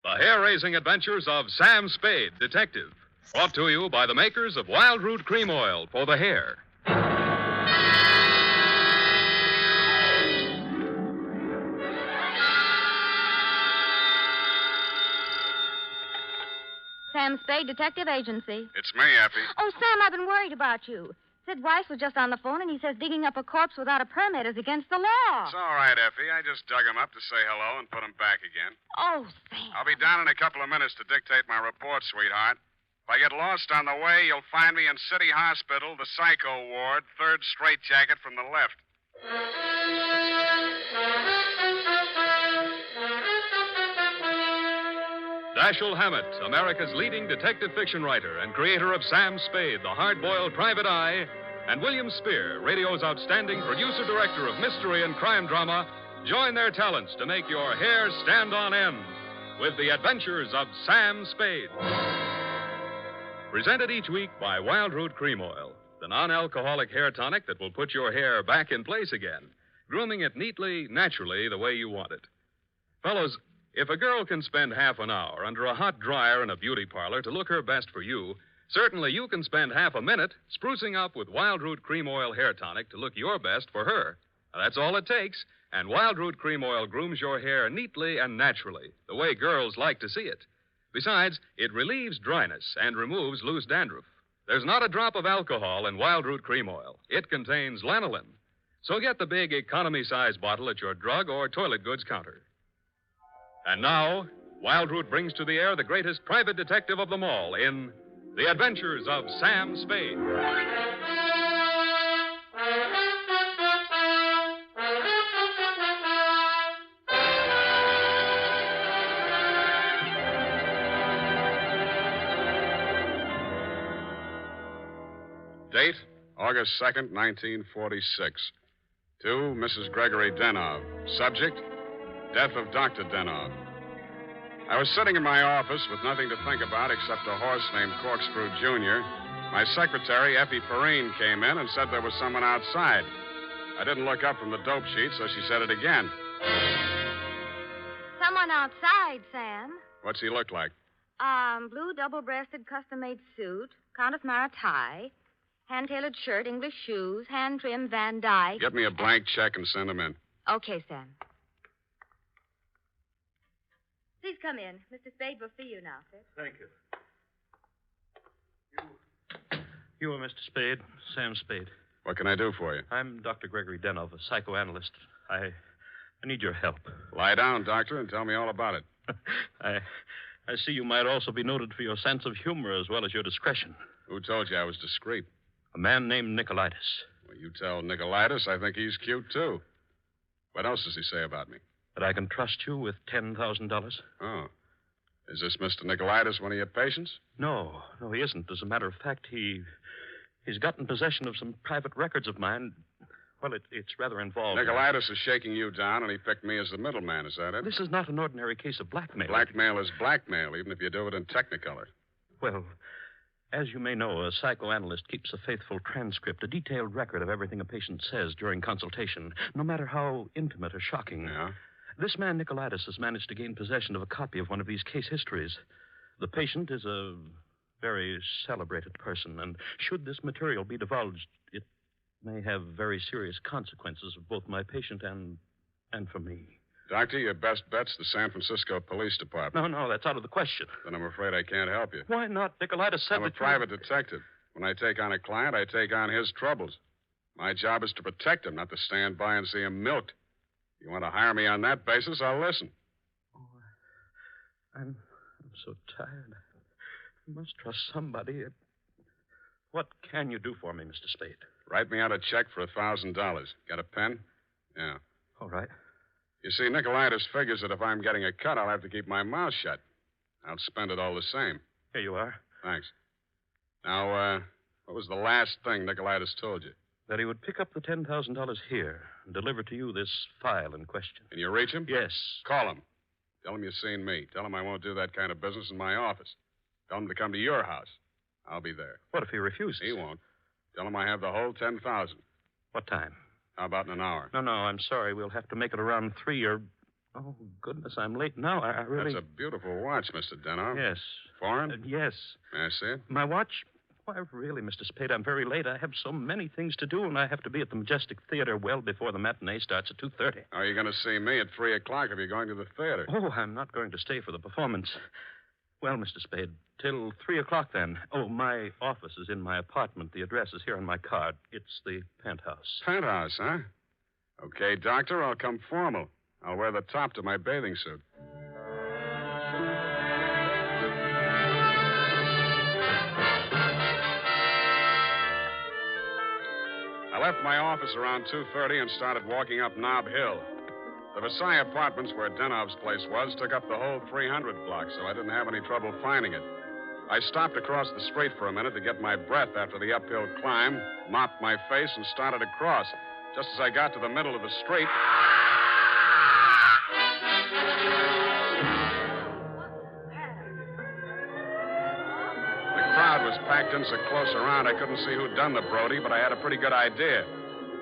The hair-raising adventures of Sam Spade, detective. Brought to you by the makers of Wild Root Cream Oil for the hair. Sam Spade Detective Agency. It's me, Effie. Oh, Sam, I've been worried about you. Sid Weiss was just on the phone, and he says digging up a corpse without a permit is against the law. It's all right, Effie. I just dug him up to say hello and put him back again. Oh, Sam. I'll be down in a couple of minutes to dictate my report, sweetheart. If I get lost on the way, you'll find me in City Hospital, the Psycho Ward, third straitjacket from the left. Dashiell Hammett, America's leading detective fiction writer and creator of Sam Spade, the hard-boiled private eye, and William Spear, radio's outstanding producer-director of mystery and crime drama, join their talents to make your hair stand on end with the Adventures of Sam Spade. Presented each week by Wild Root Cream Oil, the non-alcoholic hair tonic that will put your hair back in place again, grooming it neatly, naturally, the way you want it. Fellows, if a girl can spend half an hour under a hot dryer in a beauty parlor to look her best for you, certainly you can spend half a minute sprucing up with Wild Root Cream Oil hair tonic to look your best for her. Now, that's all it takes, and Wild Root Cream Oil grooms your hair neatly and naturally, the way girls like to see it. Besides, it relieves dryness and removes loose dandruff. There's not a drop of alcohol in Wild Root Cream Oil. It contains lanolin. So get the big economy-size bottle at your drug or toilet goods counter. And now, Wild Root brings to the air the greatest private detective of them all in The Adventures of Sam Spade. Date, August 2nd, 1946. To Mrs. Gregory Denov. Subject, death of Dr. Denov. I was sitting in my office with nothing to think about except a horse named Corkscrew Jr. My secretary, Effie Perrine, came in and said there was someone outside. I didn't look up from the dope sheet, so she said it again. Someone outside, Sam. What's he look like? Blue double-breasted custom-made suit, Countess Mara tie, hand-tailored shirt, English shoes, hand-trimmed Van Dyke. Get me a blank check and send him in. Okay, Sam. Please come in. Mr. Spade will see you now, sir. Thank you. You are Mr. Spade, Sam Spade. What can I do for you? I'm Dr. Gregory Denov, a psychoanalyst. I need your help. Lie down, doctor, and tell me all about it. I see you might also be noted for your sense of humor as well as your discretion. Who told you I was discreet? A man named Nicolaitis. Well, you tell Nicolaitis I think he's cute, too. What else does he say about me? That I can trust you with $10,000? Oh. Is this Mr. Nicolaitis one of your patients? No, he isn't. As a matter of fact, he's gotten possession of some private records of mine. Well, it's rather involved. Nicolaitis is shaking you down, and he picked me as the middleman. Is that it? This is not an ordinary case of blackmail. Blackmail is blackmail, even if you do it in Technicolor. Well, as you may know, a psychoanalyst keeps a faithful transcript, a detailed record of everything a patient says during consultation, no matter how intimate or shocking. Yeah? This man, Nicolaitis, has managed to gain possession of a copy of one of these case histories. The patient is a very celebrated person, and should this material be divulged, it may have very serious consequences for both my patient and for me. Doctor, your best bet's the San Francisco Police Department. No, that's out of the question. Then I'm afraid I can't help you. Why not? Nicolaitis said I'm a private detective. When I take on a client, I take on his troubles. My job is to protect him, not to stand by and see him milked. If you want to hire me on that basis, I'll listen. Oh, I'm so tired. I must trust somebody. What can you do for me, Mr. Spade? Write me out a check for $1,000. Got a pen? Yeah. All right. You see, Nicolaitis figures that if I'm getting a cut, I'll have to keep my mouth shut. I'll spend it all the same. Here you are. Thanks. Now, what was the last thing Nicolaitis told you? That he would pick up the $10,000 here and deliver to you this file in question. Can you reach him? Yes. Call him. Tell him you've seen me. Tell him I won't do that kind of business in my office. Tell him to come to your house. I'll be there. What if he refuses? He won't. Tell him I have the whole 10,000. What time? How about in an hour? No, I'm sorry. We'll have to make it around 3 or Oh, goodness, I'm late now. I really... That's a beautiful watch, Mr. Denov. Yes. Foreign? Yes. May I see it? My watch? Why, really, Mr. Spade, I'm very late. I have so many things to do, and I have to be at the Majestic Theater well before the matinee starts at 2:30. Are you going to see me at 3 o'clock if you're going to the theater? Oh, I'm not going to stay for the performance. Well, Mr. Spade, till 3 o'clock then. Oh, my office is in my apartment. The address is here on my card. It's the penthouse. Penthouse, huh? Okay, Doctor, I'll come formal. I'll wear the top to my bathing suit. I left my office around 2:30 and started walking up Nob Hill. The Versailles Apartments, where Denov's place was, took up the whole 300 block, so I didn't have any trouble finding it. I stopped across the street for a minute to get my breath after the uphill climb, mopped my face, and started across. Just as I got to the middle of the street... The crowd was packed in so close around I couldn't see who'd done the Brody, but I had a pretty good idea.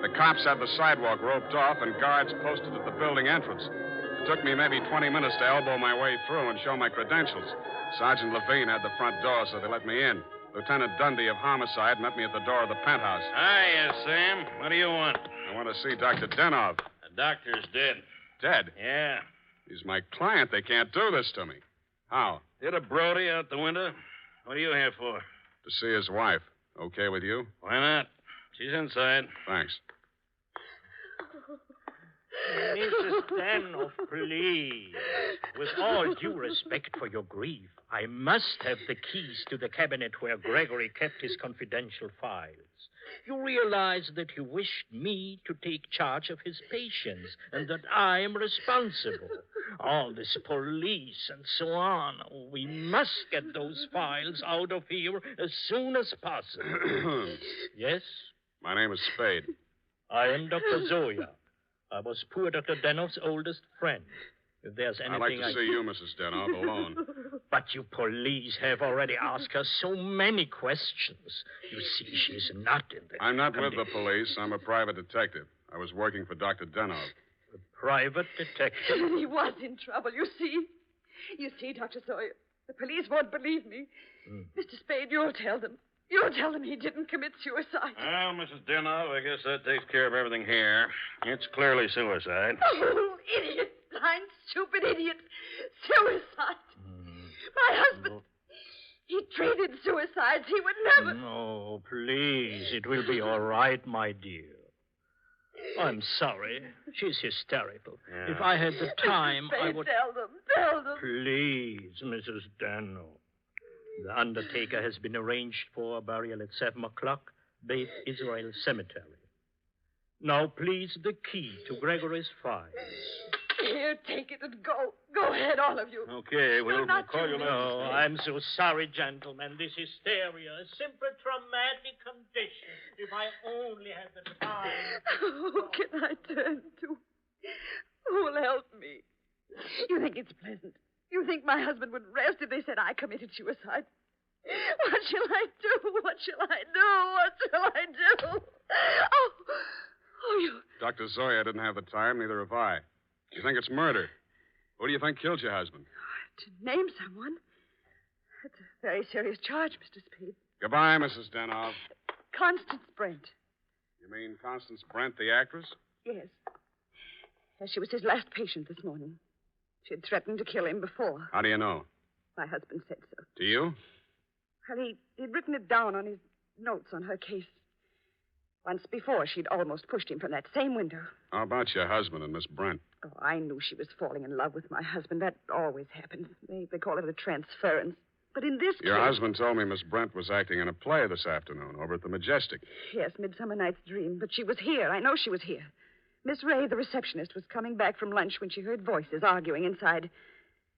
The cops had the sidewalk roped off and guards posted at the building entrance. It took me maybe 20 minutes to elbow my way through and show my credentials. Sergeant Levine had the front door, so they let me in. Lieutenant Dundee of Homicide met me at the door of the penthouse. Hiya, Sam. What do you want? I want to see Dr. Denov. The doctor's dead. Dead? Yeah. He's my client. They can't do this to me. How? Did a Brody out the window? What are you here for? To see his wife. Okay with you? Why not? She's inside. Thanks. Mrs. Danoff, please. With all due respect for your grief, I must have the keys to the cabinet where Gregory kept his confidential files. You realize that he wished me to take charge of his patients and that I am responsible. All this police and so on. We must get those files out of here as soon as possible. Yes? My name is Spade. I am Dr. Zoya. I was poor Dr. Danoff's oldest friend. If there's anything I'd like to see you, Mrs. Denov, alone. But you police have already asked her so many questions. You see, she's not in the... I'm not with the police. I'm a private detective. I was working for Dr. Denov. A private detective? He was in trouble, you see. You see, Dr. Sawyer, the police won't believe me. Mr. Spade, you'll tell them. You'll tell them he didn't commit suicide. Well, Mrs. Denov, I guess that takes care of everything here. It's clearly suicide. Oh, idiot. Blind, stupid idiot. Suicide. My husband, he treated suicides. He would never... No, please. It will be all right, my dear. I'm sorry. She's hysterical. Yeah. If I had the time, Spade, I would... Tell them. Please, Mrs. Dano. The undertaker has been arranged for burial at 7 o'clock, Beth Israel Cemetery. Now, please, the key to Gregory's files. Here, take it and go. Go ahead, all of you. Okay, we'll call you later. No, I'm so sorry, gentlemen. This hysteria is simply traumatic condition. If I only had the time. Who can I turn to? Who'll help me? You think it's pleasant? You think my husband would rest if they said I committed suicide? What shall I do? What shall I do? What shall I do? Oh, you... Dr. Zoya didn't have the time, neither have I. You think it's murder? Who do you think killed your husband? To name someone? That's a very serious charge, Mr. Spade. Goodbye, Mrs. Denov. Constance Brent. You mean Constance Brent, the actress? Yes. She was his last patient this morning. She had threatened to kill him before. How do you know? My husband said so. Do you? Well, he'd written it down on his notes on her case. Once before, she'd almost pushed him from that same window. How about your husband and Miss Brent? Oh, I knew she was falling in love with my husband. That always happens. They call it a transference. But in this Your case... husband told me Miss Brent was acting in a play this afternoon over at the Majestic. Yes, Midsummer Night's Dream. But she was here. I know she was here. Miss Ray, the receptionist, was coming back from lunch when she heard voices arguing inside.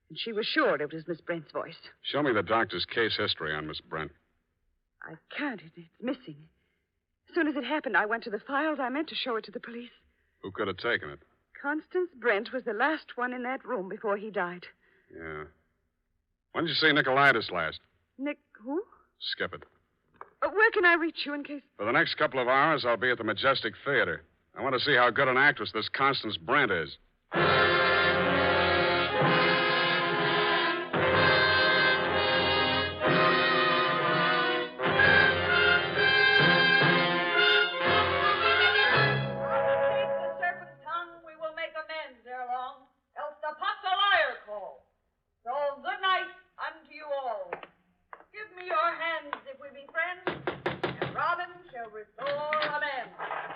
And she was sure it was Miss Brent's voice. Show me the doctor's case history on Miss Brent. I can't. It's missing. As soon as it happened, I went to the files. I meant to show it to the police. Who could have taken it? Constance Brent was the last one in that room before he died. Yeah. When did you see Nicolaitis last? Nick, who? Skip it. Where can I reach you in case... For the next couple of hours, I'll be at the Majestic Theater. I want to see how good an actress this Constance Brent is.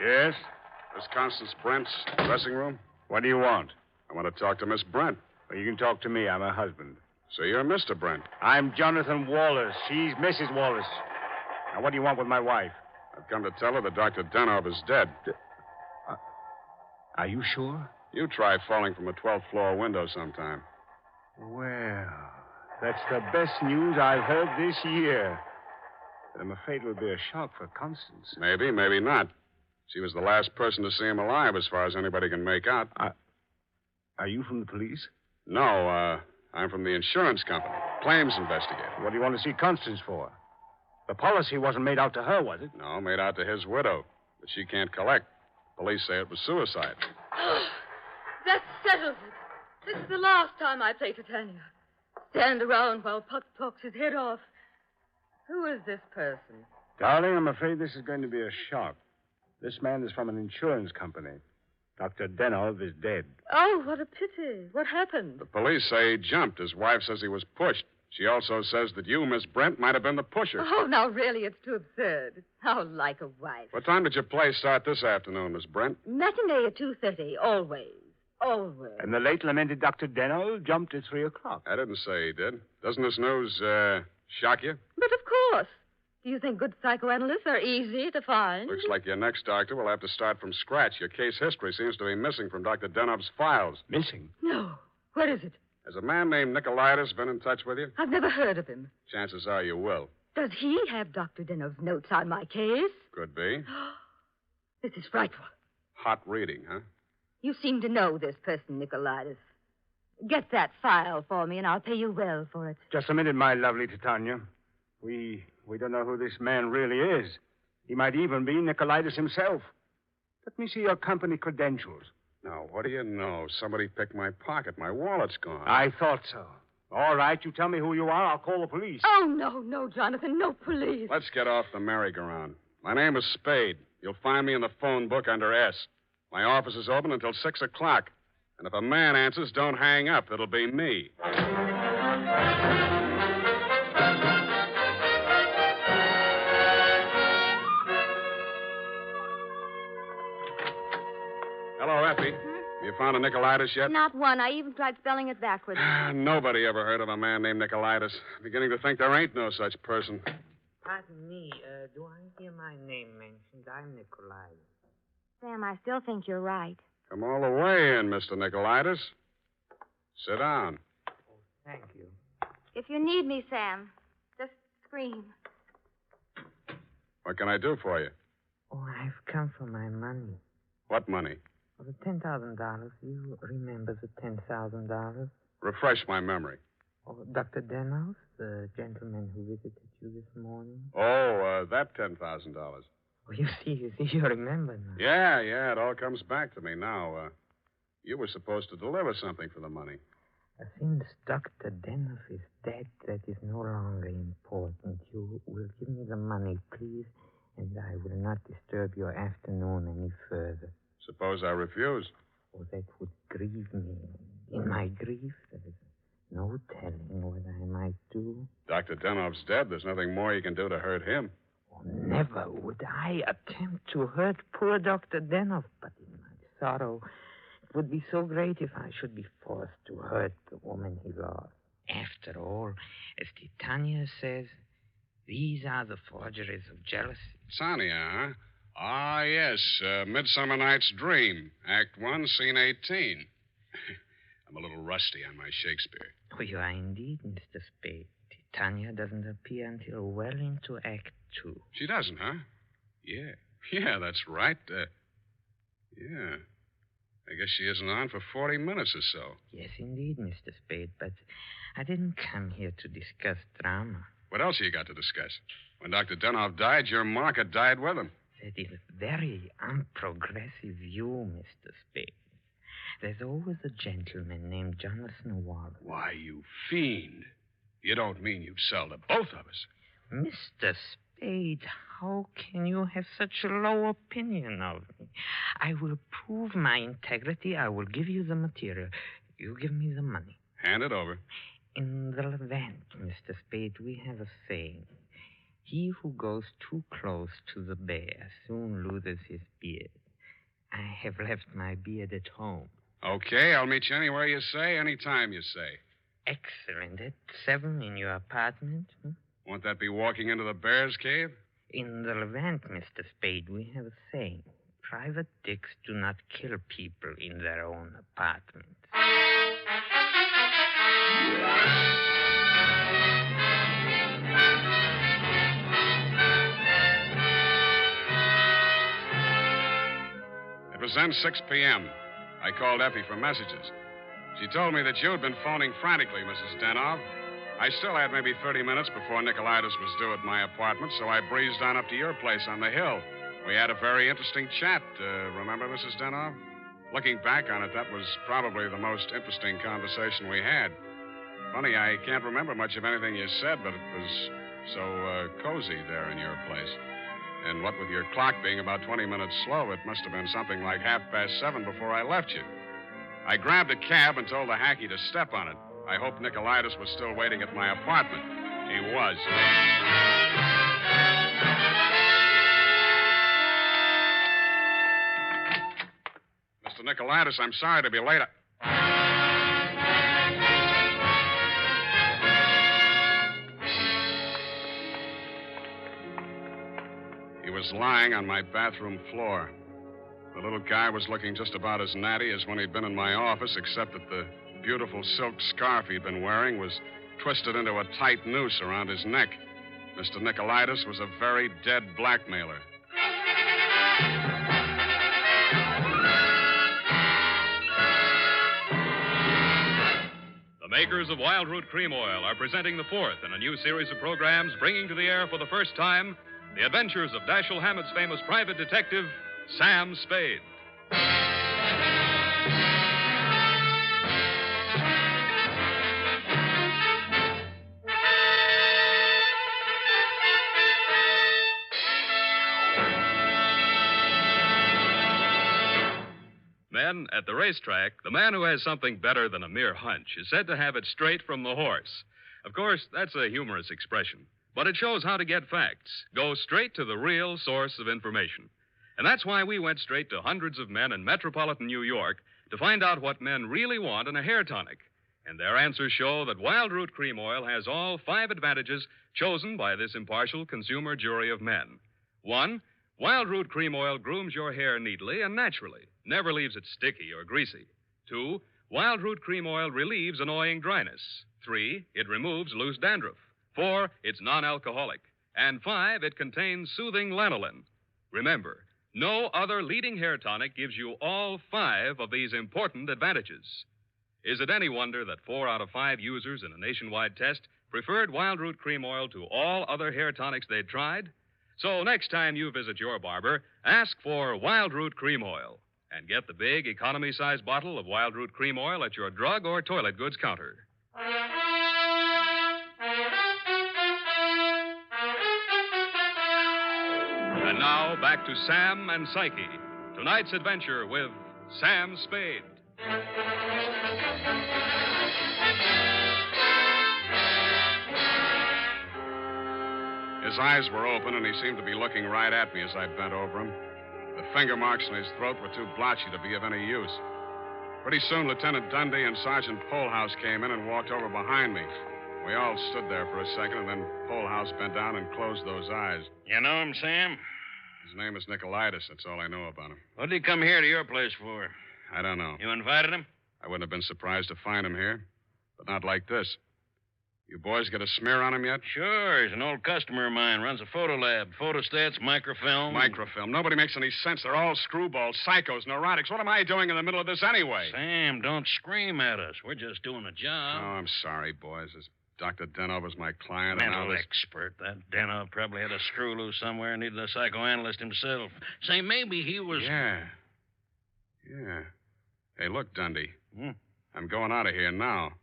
Yes? This Constance Brent's dressing room? What do you want? I want to talk to Miss Brent. Well, you can talk to me. I'm her husband. So you're Mr. Brent. I'm Jonathan Wallace. She's Mrs. Wallace. Now, what do you want with my wife? I've come to tell her that Dr. Denov is dead. Are you sure? You try falling from a 12th floor window sometime. Well, that's the best news I've heard this year. But I'm afraid it will be a shock for Constance. Maybe, maybe not. She was the last person to see him alive, as far as anybody can make out. Are you from the police? No, I'm from the insurance company. Claims investigator. What do you want to see Constance for? The policy wasn't made out to her, was it? No, made out to his widow. But she can't collect. Police say it was suicide. That settles it. This is the last time I play Titania. Stand around while Puck talks his head off. Who is this person? Darling, I'm afraid this is going to be a shock. This man is from an insurance company. Dr. Denov is dead. Oh, what a pity. What happened? The police say he jumped. His wife says he was pushed. She also says that you, Miss Brent, might have been the pusher. Oh, now, really, it's too absurd. How like a wife. What time did your play start this afternoon, Miss Brent? Matinee at 2:30, always. Always. And the late lamented Dr. Denov jumped at 3 o'clock. I didn't say he did. Doesn't this news, shock you? But of course. Do you think good psychoanalysts are easy to find? Looks like your next doctor will have to start from scratch. Your case history seems to be missing from Dr. Denov's files. Missing? No. What is it? Has a man named Nicolaitis been in touch with you? I've never heard of him. Chances are you will. Does he have Dr. Denov's notes on my case? Could be. This is frightful. Hot reading, huh? You seem to know this person, Nicolaitis. Get that file for me, and I'll pay you well for it. Just a minute, my lovely Titania. We don't know who this man really is. He might even be Nicolaitis himself. Let me see your company credentials. Now, what do you know? Somebody picked my pocket. My wallet's gone. I thought so. All right, you tell me who you are. I'll call the police. Oh, no, Jonathan. No police. Let's get off the merry-go-round. My name is Spade. You'll find me in the phone book under S. My office is open until 6 o'clock. And if a man answers, don't hang up. It'll be me. Hello, Effie. Have you found a Nicolaitis yet? Not one. I even tried spelling it backwards. Nobody ever heard of a man named Nicolaitis. I'm beginning to think there ain't no such person. Pardon me, do I hear my name mentioned? I'm Nicolaitis. Sam, I still think you're right. Come all the way in, Mr. Nicolaitis. Sit down. Oh, thank you. If you need me, Sam, just scream. What can I do for you? Oh, I've come for my money. What money? Oh, the $10,000. You remember the $10,000? Refresh my memory. Oh, Dr. Denov, the gentleman who visited you this morning? Oh, that $10,000. Oh, you see, you remember now. Yeah, it all comes back to me now. You were supposed to deliver something for the money. Since Dr. Denov is dead, that is no longer important. You will give me the money, please, and I will not disturb your afternoon any further. Suppose I refuse? Oh, that would grieve me. In my grief, there is no telling what I might do. Dr. Denov's dead. There's nothing more you can do to hurt him. Oh, never would I attempt to hurt poor Dr. Denov, but in my sorrow, it would be so great if I should be forced to hurt the woman he lost. After all, as Titania says, these are the forgeries of jealousy. Titania, huh? Ah, yes. Midsummer Night's Dream. Act 1, Scene 18. I'm a little rusty on my Shakespeare. Oh, you are indeed, Mr. Spade. Titania doesn't appear until well into Act 2. She doesn't, huh? Yeah, that's right. Yeah. I guess she isn't on for 40 minutes or so. Yes, indeed, Mr. Spade, but I didn't come here to discuss drama. What else have you got to discuss? When Dr. Denov died, your market died with him. That is a very unprogressive view, Mr. Spade. There's always a gentleman named Jonathan Wallace. Why, you fiend. You don't mean you'd sell to both of us? Mr. Spade, how can you have such a low opinion of me? I will prove my integrity. I will give you the material. You give me the money. Hand it over. In the Levant, Mr. Spade, we have a saying. He who goes too close to the bear soon loses his beard. I have left my beard at home. Okay, I'll meet you anywhere you say, anytime you say. Excellent. At 7 in your apartment? Won't that be walking into the bear's cave? In the Levant, Mr. Spade, we have a saying. Private dicks do not kill people in their own apartments. It was then 6 p.m. I called Effie for messages. She told me that you'd been phoning frantically, Mrs. Denov. I still had maybe 30 minutes before Nicolaitis was due at my apartment, so I breezed on up to your place on the hill. We had a very interesting chat. Remember, Mrs. Denov? Looking back on it, that was probably the most interesting conversation we had. Funny, I can't remember much of anything you said, but it was so cozy there in your place. And what with your clock being about 20 minutes slow, it must have been something like 7:30 before I left you. I grabbed a cab and told the hacky to step on it. I hoped Nicolaitis was still waiting at my apartment. He was. Mr. Nicolaitis, I'm sorry to be late. He was lying on my bathroom floor. The little guy was looking just about as natty as when he'd been in my office, except that the beautiful silk scarf he'd been wearing was twisted into a tight noose around his neck. Mr. Nicolaitis was a very dead blackmailer. The makers of Wild Root Cream Oil are presenting the fourth in a new series of programs bringing to the air for the first time the adventures of Dashiell Hammett's famous private detective, Sam Spade. Men, at the racetrack, the man who has something better than a mere hunch is said to have it straight from the horse. Of course, that's a humorous expression, but it shows how to get facts. Go straight to the real source of information. And that's why we went straight to hundreds of men in metropolitan New York to find out what men really want in a hair tonic. And their answers show that Wild Root Cream Oil has all 5 advantages chosen by this impartial consumer jury of men. 1, Wild Root Cream Oil grooms your hair neatly and naturally, never leaves it sticky or greasy. 2, Wild Root Cream Oil relieves annoying dryness. 3, it removes loose dandruff. 4, it's non-alcoholic. And 5, it contains soothing lanolin. Remember, no other leading hair tonic gives you all 5 of these important advantages. Is it any wonder that 4 out of 5 users in a nationwide test preferred Wild Root Cream Oil to all other hair tonics they'd tried? So next time you visit your barber, ask for Wild Root Cream Oil and get the big economy-sized bottle of Wild Root Cream Oil at your drug or toilet goods counter. And now, back to Sam and Psyche. Tonight's adventure with Sam Spade. His eyes were open, and he seemed to be looking right at me as I bent over him. The finger marks in his throat were too blotchy to be of any use. Pretty soon, Lieutenant Dundee and Sergeant Polehouse came in and walked over behind me. We all stood there for a second, and then Polehouse bent down and closed those eyes. You know him, Sam? His name is Nicolaitis. That's all I know about him. What did he come here to your place for? I don't know. You invited him? I wouldn't have been surprised to find him here, but not like this. You boys got a smear on him yet? Sure. He's an old customer of mine. Runs a photo lab. Photostats, microfilm. Microfilm. Nobody makes any sense. They're all screwballs, psychos, neurotics. What am I doing in the middle of this anyway? Sam, don't scream at us. We're just doing a job. Oh, I'm sorry, boys. This Dr. Denov was my client. Mental expert. That Denov probably had a screw loose somewhere and needed a psychoanalyst himself. Say, maybe he was... Yeah. Hey, look, Dundee. I'm going out of here now.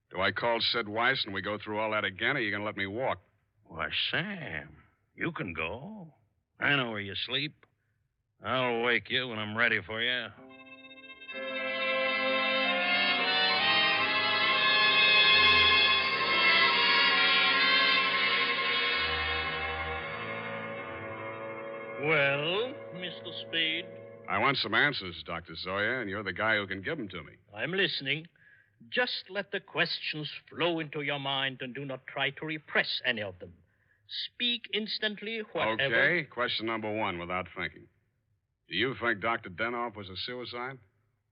Do I call Sid Weiss and we go through all that again, or are you going to let me walk? Why, Sam, you can go. I know where you sleep. I'll wake you when I'm ready for you. Well, Mr. Spade? I want some answers, Dr. Zoya, and you're the guy who can give them to me. I'm listening. Just let the questions flow into your mind and do not try to repress any of them. Speak instantly, whatever. Okay, question number one, without thinking. Do you think Dr. Denoff was a suicide?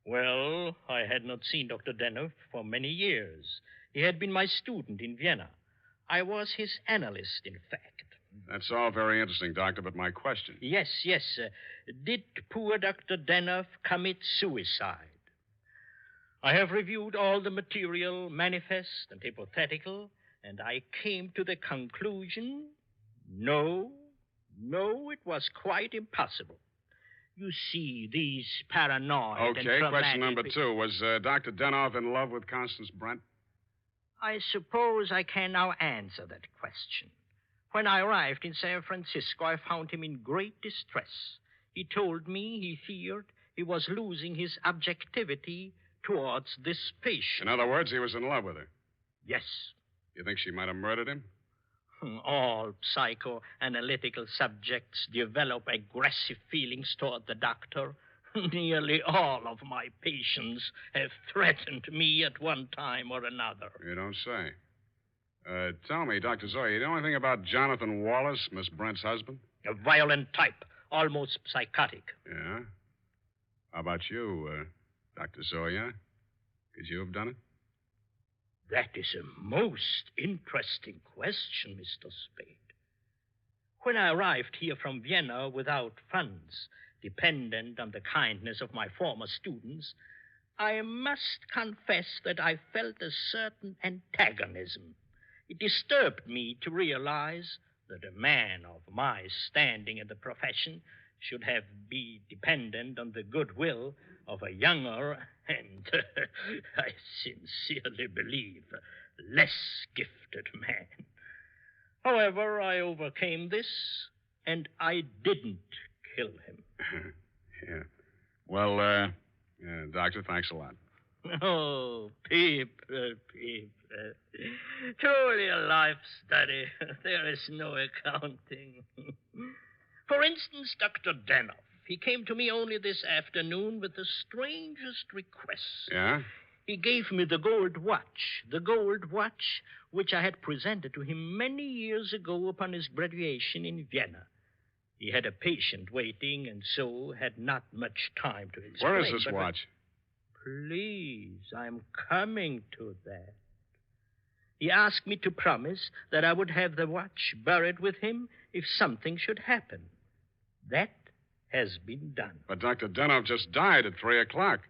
Well, I had not seen Dr. Denoff for many years. He had been my student in Vienna. I was his analyst, in fact. That's all very interesting, Doctor, but my question. Yes. Did poor Dr. Denoff commit suicide? I have reviewed all the material, manifest and hypothetical, and I came to the conclusion, no, it was quite impossible. You see, these paranoid Okay, question number two. Was Dr. Denoff in love with Constance Brent? I suppose I can now answer that question. When I arrived in San Francisco, I found him in great distress. He told me he feared he was losing his objectivity towards this patient. In other words, he was in love with her. Yes. You think she might have murdered him? All psychoanalytical subjects develop aggressive feelings toward the doctor. Nearly all of my patients have threatened me at one time or another. You don't say. Tell me, Dr. Zoya, you know anything about Jonathan Wallace, Miss Brent's husband? A violent type, almost psychotic. Yeah? How about you, Dr. Zoya? Could you have done it? That is a most interesting question, Mr. Spade. When I arrived here from Vienna without funds, dependent on the kindness of my former students, I must confess that I felt a certain antagonism. It disturbed me to realize that a man of my standing in the profession should be dependent on the goodwill of a younger and, I sincerely believe, less gifted man. However, I overcame this, and I didn't kill him. Yeah. Well, Doctor, thanks a lot. Oh, Peep. Truly a life study. There is no accounting. For instance, Dr. Denoff. He came to me only this afternoon with the strangest request. Yeah? He gave me the gold watch which I had presented to him many years ago upon his graduation in Vienna. He had a patient waiting, and so had not much time to explain. Where is this watch? Please, I'm coming to that. He asked me to promise that I would have the watch buried with him if something should happen. That has been done. But Dr. Denoff just died at 3 o'clock.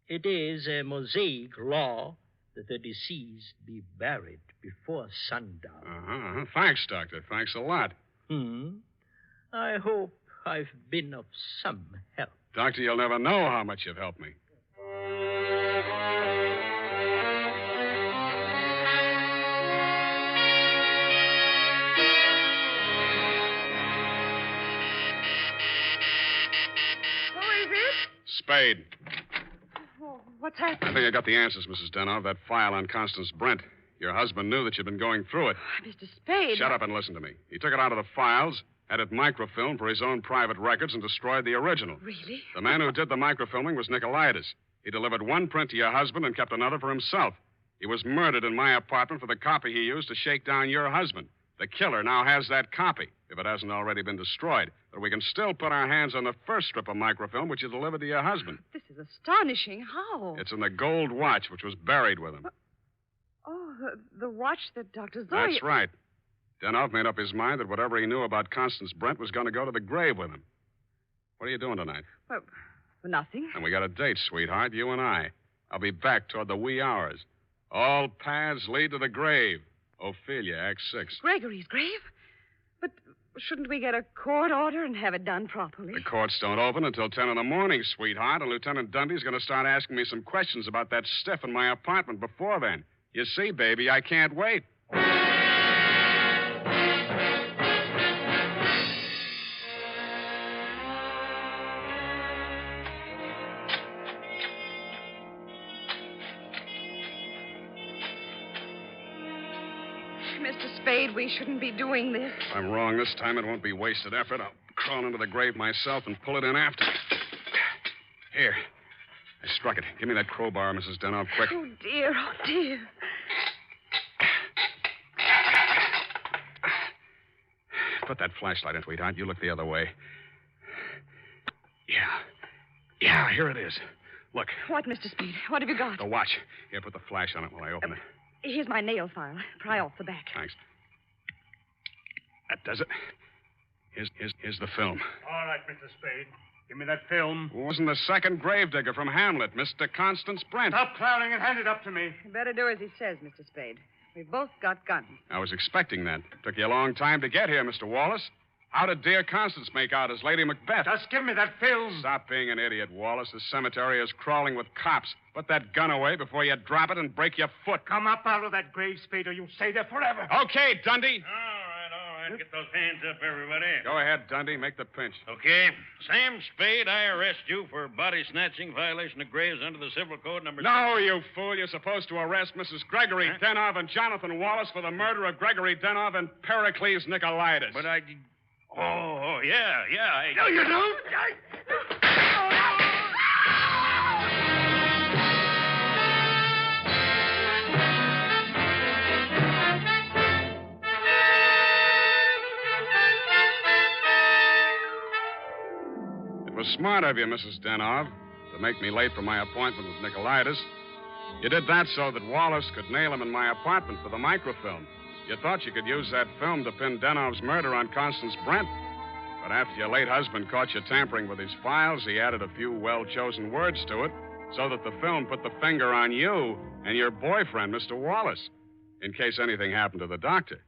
It is a Mosaic law that the deceased be buried before sundown. Uh-huh. Thanks, Doctor. Thanks a lot. I hope I've been of some help. Doctor, you'll never know how much you've helped me. Spade. Oh, what's happening? I think I got the answers, Mrs. Denoff. That file on Constance Brent. Your husband knew that you'd been going through it. Mr. Spade. Shut up and listen to me. He took it out of the files, had it microfilmed for his own private records, and destroyed the original. Really? The man who did the microfilming was Nicolaitis. He delivered one print to your husband and kept another for himself. He was murdered in my apartment for the copy he used to shake down your husband. The killer now has that copy, if it hasn't already been destroyed. But we can still put our hands on the first strip of microfilm which you delivered to your husband. This is astonishing. How? It's in the gold watch which was buried with him. Oh, the watch that Dr. Zoya... That's right. Denoff made up his mind that whatever he knew about Constance Brent was going to go to the grave with him. What are you doing tonight? Well, nothing. And we got a date, sweetheart, you and I. I'll be back toward the wee hours. All paths lead to the grave. Ophelia, Act 6. Gregory's grave? But shouldn't we get a court order and have it done properly? The courts don't open until 10 in the morning, sweetheart, and Lieutenant Dundee's going to start asking me some questions about that stiff in my apartment before then. You see, baby, I can't wait. Mr. Spade, we shouldn't be doing this. If I'm wrong this time, it won't be wasted effort. I'll crawl into the grave myself and pull it in after. Here. I struck it. Give me that crowbar, Mrs. Denov, quick. Oh, dear, oh, dear. Put that flashlight in, sweetheart. You look the other way. Yeah, here it is. Look. What, Mr. Spade? What have you got? The watch. Here, put the flash on it while I open it. Here's my nail file. Pry off the back. Thanks. That does it. Here's the film. All right, Mr. Spade. Give me that film. Wasn't the second gravedigger from Hamlet, Mr. Constance Brent? Stop clowning and hand it up to me. You better do as he says, Mr. Spade. We've both got guns. I was expecting that. Took you a long time to get here, Mr. Wallace. How did dear Constance make out as Lady Macbeth? Just give me that film. Stop being an idiot, Wallace. The cemetery is crawling with cops. Put that gun away before you drop it and break your foot. Come up out of that grave, Spade, or you'll stay there forever. Okay, Dundee. All right. Get those hands up, everybody. Go ahead, Dundee. Make the pinch. Okay. Sam Spade, I arrest you for body snatching, violation of graves under the Civil Code number... No, you fool. You're supposed to arrest Mrs. Gregory Denov and Jonathan Wallace for the murder of Gregory Denov and Pericles Nicolaitis. But I... Oh, yeah. No, you don't. It was smart of you, Mrs. Denov, to make me late for my appointment with Nicolaitis. You did that so that Wallace could nail him in my apartment for the microfilm. You thought you could use that film to pin Denov's murder on Constance Brent. But after your late husband caught you tampering with his files, he added a few well-chosen words to it so that the film put the finger on you and your boyfriend, Mr. Wallace, in case anything happened to the doctor.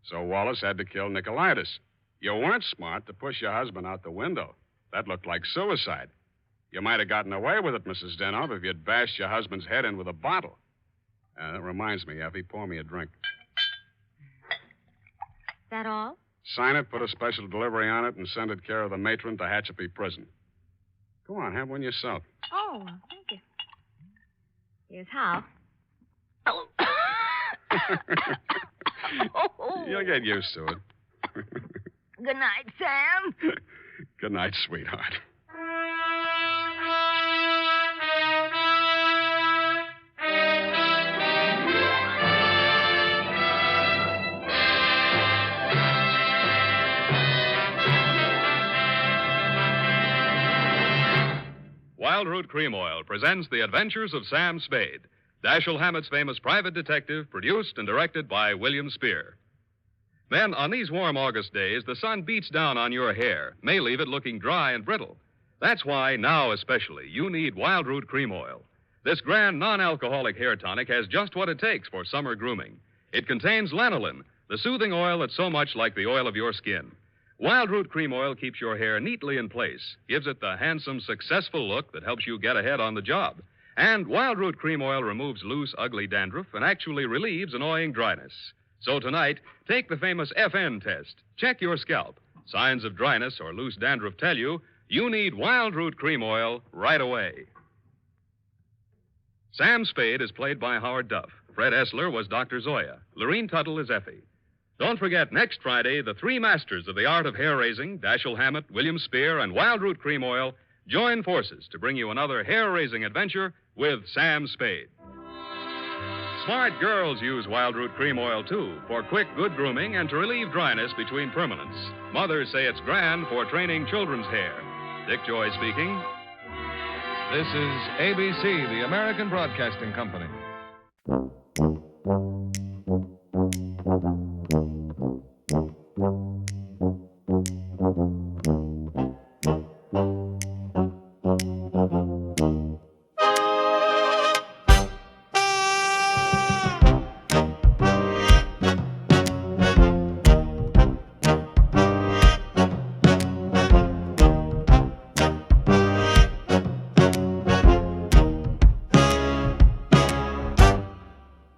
So Wallace had to kill Nicolaitis. You weren't smart to push your husband out the window. That looked like suicide. You might have gotten away with it, Mrs. Denov, if you'd bashed your husband's head in with a bottle. That reminds me, Effie, pour me a drink. That all? Sign it, put a special delivery on it, and send it care of the matron to Hatchapee Prison. Go on, have one yourself. Oh, thank you. Here's how. You'll get used to it. Good night, Sam. Good night, sweetheart. Wildroot Cream Oil presents The Adventures of Sam Spade, Dashiell Hammett's famous private detective, produced and directed by William Spear. Men, on these warm August days, the sun beats down on your hair, may leave it looking dry and brittle. That's why, now especially, you need Wildroot Cream Oil. This grand non-alcoholic hair tonic has just what it takes for summer grooming. It contains lanolin, the soothing oil that's so much like the oil of your skin. Wildroot Cream Oil keeps your hair neatly in place, gives it the handsome, successful look that helps you get ahead on the job. And Wildroot Cream Oil removes loose, ugly dandruff and actually relieves annoying dryness. So tonight, take the famous FN test. Check your scalp. Signs of dryness or loose dandruff tell you need Wildroot Cream Oil right away. Sam Spade is played by Howard Duff. Fred Essler was Dr. Zoya. Lorene Tuttle is Effie. Don't forget, next Friday, the three masters of the art of hair-raising, Dashiell Hammett, William Spear, and Wildroot Cream Oil, join forces to bring you another hair-raising adventure with Sam Spade. Smart girls use Wildroot Cream Oil, too, for quick, good grooming and to relieve dryness between permanents. Mothers say it's grand for training children's hair. Dick Joy speaking. This is ABC, the American Broadcasting Company.